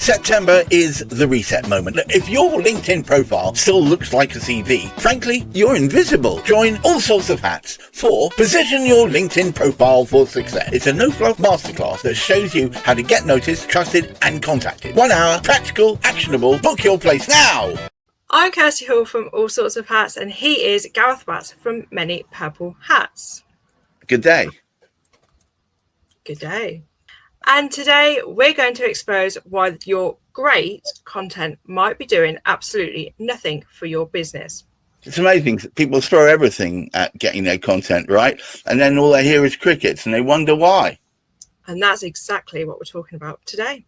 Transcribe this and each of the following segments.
September is the reset moment. If your LinkedIn profile still looks like a CV, frankly, you're invisible. Join All Sorts of Hats for Position Your LinkedIn Profile for Success. It's a no-fluff masterclass that shows you how to get noticed, trusted, and contacted. 1 hour, practical, actionable. Book your place now. I'm Kirsty Hall from All Sorts of Hats, and he is Gareth Watts from Many Purple Hats. Good day. Good day. And today we're going to expose why your great content might be doing absolutely nothing for your business. It's amazing. People throw everything at getting their content right, and then all they hear is crickets, and they wonder why. And that's exactly what we're talking about today.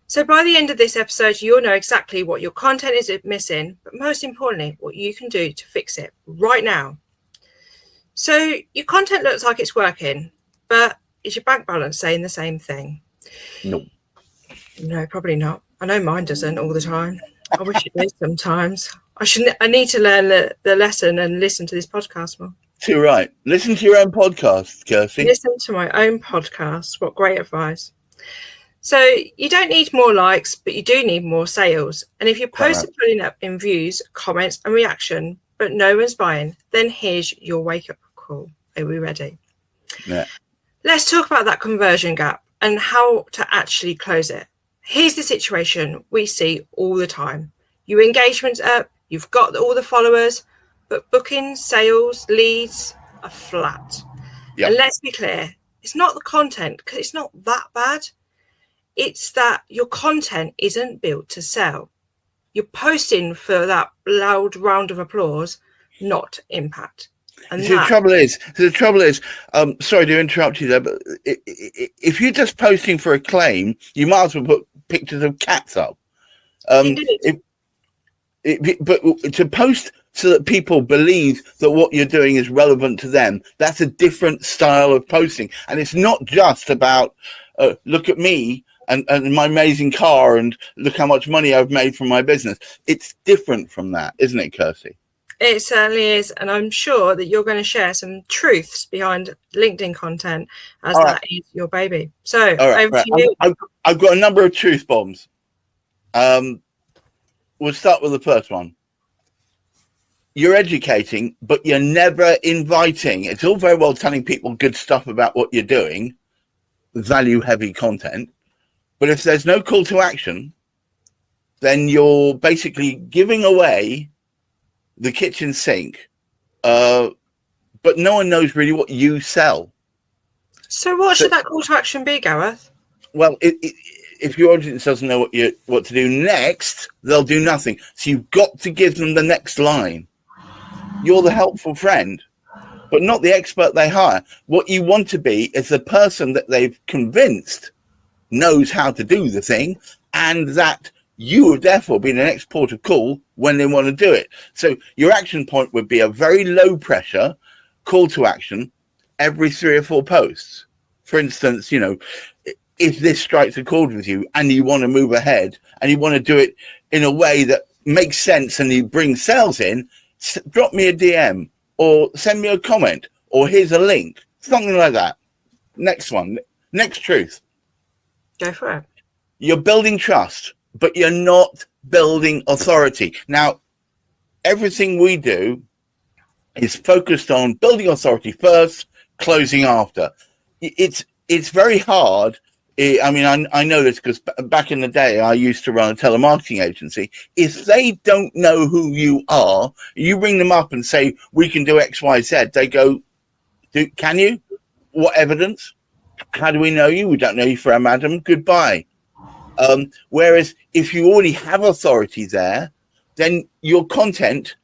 So by the end of this episode, you'll know exactly what your content is missing, but most importantly, what you can do to fix it right now. So your content looks like it's working, but is your bank balance saying the same thing? No. No, probably not. I know mine doesn't all the time. I wish it did sometimes. I need to learn the lesson and listen to this podcast more. Too right. Listen to your own podcast, Kirsty. Listen to my own podcast. What great advice. So you don't need more likes, but you do need more sales. And if your posts are pulling up in views, comments and reaction, but no one's buying, then here's your wake-up call. Are we ready? Yeah. Let's talk about that conversion gap and how to actually close it. Here's the situation we see all the time. Your engagement's up, you've got all the followers, but bookings, sales, leads are flat. Yep. And let's be clear, it's not the content, because it's not that bad. It's that your content isn't built to sell. You're posting for that loud round of applause, not impact. And the trouble is, sorry to interrupt you there, but if you're just posting for acclaim, you might as well put pictures of cats up. But to post so that people believe that what you're doing is relevant to them, that's a different style of posting. And it's not just about, look at me and my amazing car and look how much money I've made from my business. It's different from that, isn't it, Kirsty? It certainly is, and I'm sure that you're going to share some truths behind LinkedIn content, as that is your baby. So, over to you. I've got a number of truth bombs. We'll start with the first one. You're educating, but you're never inviting. It's all very well telling people good stuff about what you're doing, value-heavy content, but if there's no call to action, then you're basically giving away the kitchen sink, but no one knows really what you sell. So what should that call to action be, Gareth? Well, if your audience doesn't know what to do next, they'll do nothing. So you've got to give them the next line. You're the helpful friend, but not the expert they hire. What you want to be is the person that they've convinced knows how to do the thing, and that you would therefore be the next port of call when they want to do it. So your action point would be a very low pressure call to action every 3 or 4 posts. For instance, if this strikes a chord with you and you want to move ahead and you want to do it in a way that makes sense and you bring sales in, drop me a DM or send me a comment or here's a link, something like that. Next one, next truth. Go for it. You're building trust, but you're not building authority. Now, everything we do is focused on building authority first, closing after. It's very hard. I mean, I know this because back in the day, I used to run a telemarketing agency. If they don't know who you are, you ring them up and say, we can do X, Y, Z. They go, can you? What evidence? How do we know you? We don't know you for a madam. Goodbye. Whereas if you already have authority there, then your content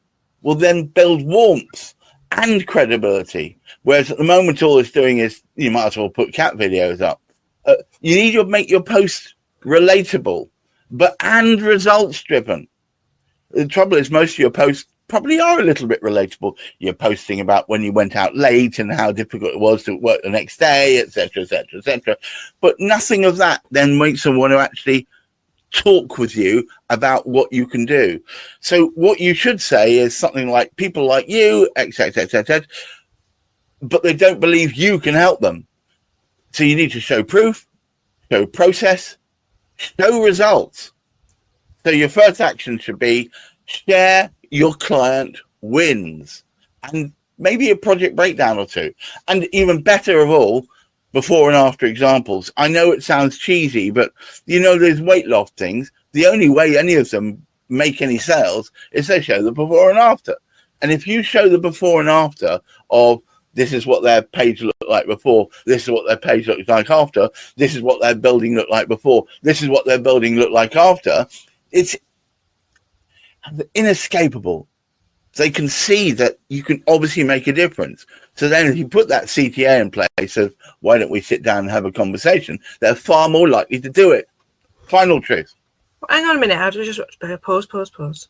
will then build warmth and credibility. Whereas at the moment, all it's doing is you might as well put cat videos up. You need to make your posts relatable, and results driven. The trouble is most of your posts probably are a little bit relatable. You're posting about when you went out late and how difficult it was to work the next day, etc., etc., etc. But nothing of that then makes them want to actually talk with you about what you can do. So what you should say is something like, people like you, etc., etc., but they don't believe you can help them. So you need to show proof, show process, Show results. So your first action should be share your client wins and maybe a project breakdown or two. And even better of all, before and after examples. I know it sounds cheesy, but those weight loss things, the only way any of them make any sales is they show the before and after. And if you show the before and after of this is what their page looked like before, this is what their page looks like after, this is what their building looked like before, this is what their building looked like after, it's inescapable. They can see that you can obviously make a difference. So then if you put that CTA in place of why don't we sit down and have a conversation, they're far more likely to do it. Final truth. Hang on a minute, I'll just pause.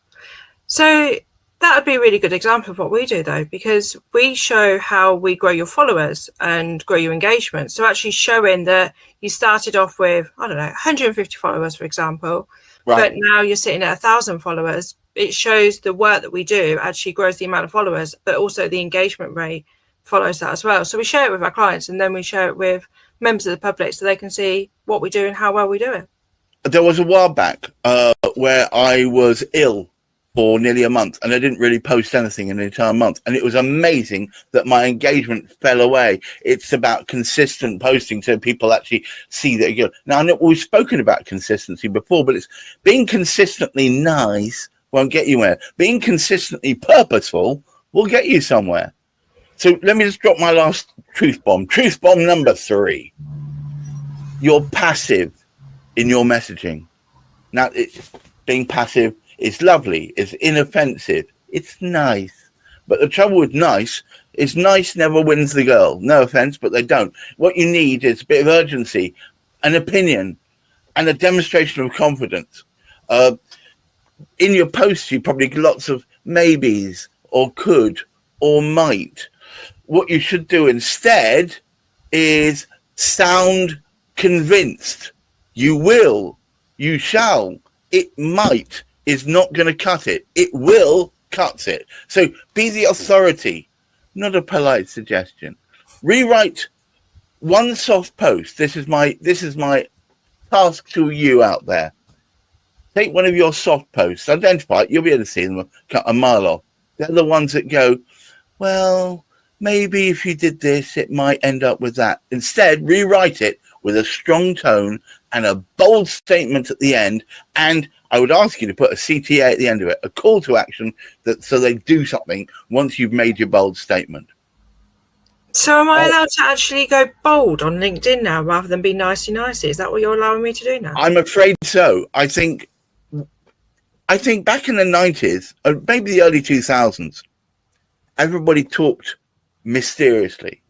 So that would be a really good example of what we do, though, because we show how we grow your followers and grow your engagement. So actually showing that you started off with, 150 followers, for example, right, but now you're sitting at 1,000 followers. It shows the work that we do actually grows the amount of followers, but also the engagement rate follows that as well. So we share it with our clients, and then we share it with members of the public so they can see what we do and how well we do it. There was a while back where I was ill for nearly a month and I didn't really post anything in the entire month. And it was amazing that my engagement fell away. It's about consistent posting so people actually see that you're good. Now, I know we've spoken about consistency before, but it's being consistently nice won't get you anywhere. Being consistently purposeful will get you somewhere. So let me just drop my last truth bomb. Truth bomb number 3. You're passive in your messaging. Now, being passive is lovely. It's inoffensive. It's nice. But the trouble with nice is nice never wins the girl. No offense, but they don't. What you need is a bit of urgency, an opinion, and a demonstration of confidence. In your posts, you probably get lots of maybes or could or might. What you should do instead is sound convinced. You will, you shall, it might is not going to cut it. It will cut it. So be the authority, not a polite suggestion. Rewrite one soft post. This is my task to you out there. Take one of your soft posts, identify it, you'll be able to see them a mile off. They're the ones that go, well, maybe if you did this, it might end up with that. Instead, rewrite it with a strong tone and a bold statement at the end. And I would ask you to put a CTA at the end of it, a call to action, so they do something once you've made your bold statement. So am I allowed to actually go bold on LinkedIn now rather than be nicey-nicey? Is that what you're allowing me to do now? I'm afraid so. I think back in the 90s, or maybe the early 2000s, everybody talked mysteriously.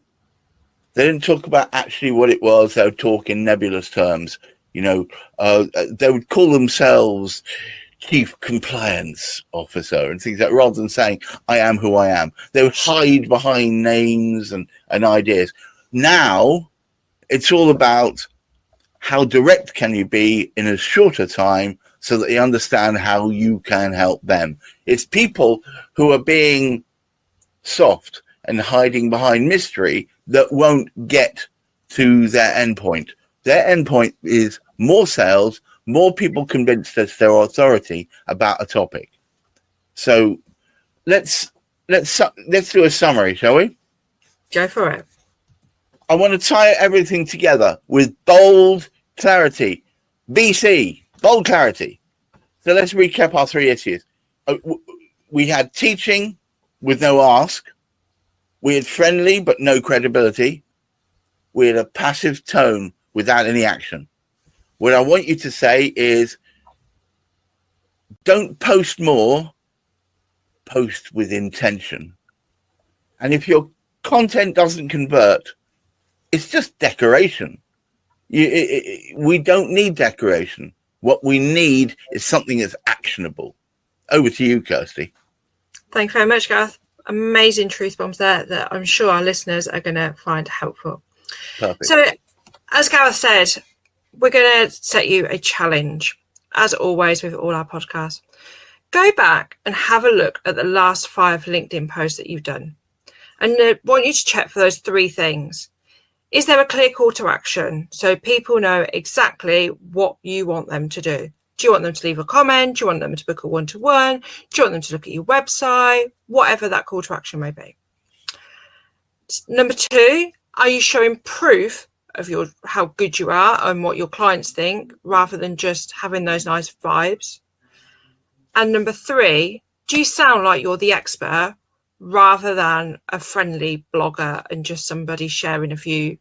They didn't talk about actually what it was. They would talk in nebulous terms. They would call themselves chief compliance officer and things like that, rather than saying, I am who I am. They would hide behind names and ideas. Now, it's all about how direct can you be in a shorter time so that they understand how you can help them. It's people who are being soft and hiding behind mystery that won't get to their endpoint. Their endpoint is more sales, more people convinced as their authority about a topic. So let's do a summary, shall we? Go for it. I want to tie everything together with bold clarity. BC, bold clarity. So let's recap our 3 issues. We had teaching with no ask. We had friendly but no credibility. We had a passive tone without any action. What I want you to say is, don't post more, post with intention. And if your content doesn't convert, it's just decoration. We don't need decoration. What we need is something that's actionable. Over to you, Kirsty. Thank you very much, Gareth. Amazing truth bombs there that I'm sure our listeners are going to find helpful. Perfect. So, as Gareth said, we're going to set you a challenge, as always with all our podcasts. Go back and have a look at the last 5 LinkedIn posts that you've done. And I want you to check for those 3 things. Is there a clear call to action so people know exactly what you want them to do? Do you want them to leave a comment? Do you want them to book a one-to-one? Do you want them to look at your website? Whatever that call to action may be. Number 2, are you showing proof of how good you are and what your clients think, rather than just having those nice vibes? And number 3, do you sound like you're the expert rather than a friendly blogger and just somebody sharing a few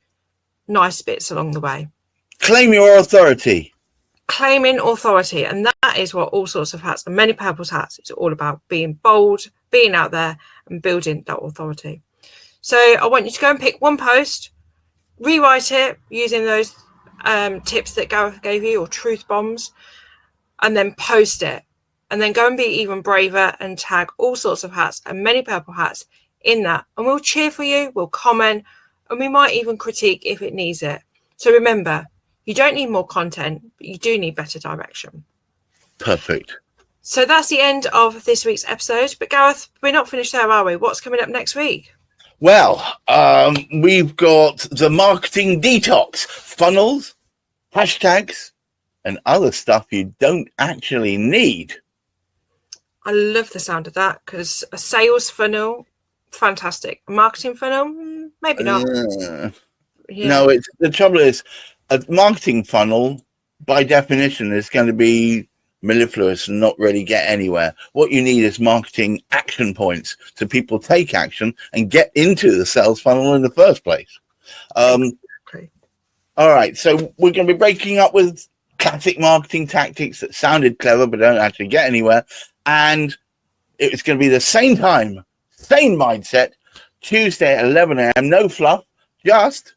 nice bits along the way? Claim your authority. Claiming authority. And that is what All Sorts of Hats and Many Purples Hats is all about: being bold, being out there and building that authority. So I want you to go and pick one post, rewrite it using those tips that Gareth gave you, or truth bombs, and then post it. And then go and be even braver and tag All Sorts of Hats and Many Purple Hats in that. And we'll cheer for you, we'll comment, and we might even critique if it needs it. So remember, you don't need more content, but you do need better direction. Perfect. So that's the end of this week's episode. But Gareth, we're not finished there, are we? What's coming up next week? Well, we've got the marketing detox, funnels, hashtags, and other stuff you don't actually need. I love the sound of that, because a sales funnel, fantastic. A marketing funnel, maybe not. No, the trouble is, a marketing funnel, by definition, is going to be mellifluous and not really get anywhere. What you need is marketing action points, so people take action and get into the sales funnel in the first place. Exactly. All right, so we're going to be breaking up with classic marketing tactics that sounded clever but don't actually get anywhere. And it's going to be the same time, same mindset, Tuesday at 11 a.m. No fluff, just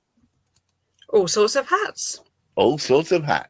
All Sorts of Hats. All Sorts of Hats.